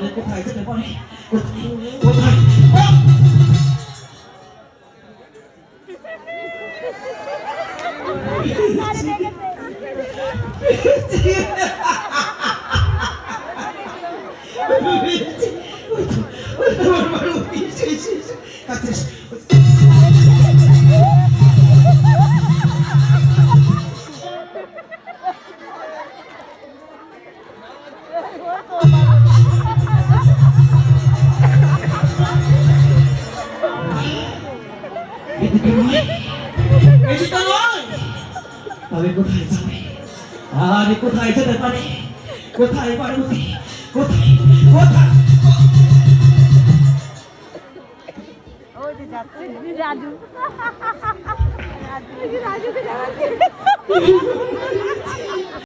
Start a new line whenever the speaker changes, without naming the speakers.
তাহলে কোথায় যেতে পারে কোথায় তবে কোথায় যাবে আর কোথায় যেতে পারে কোথায় পার্বতী কোথায় কোথায়
রাজু রাজু রাজু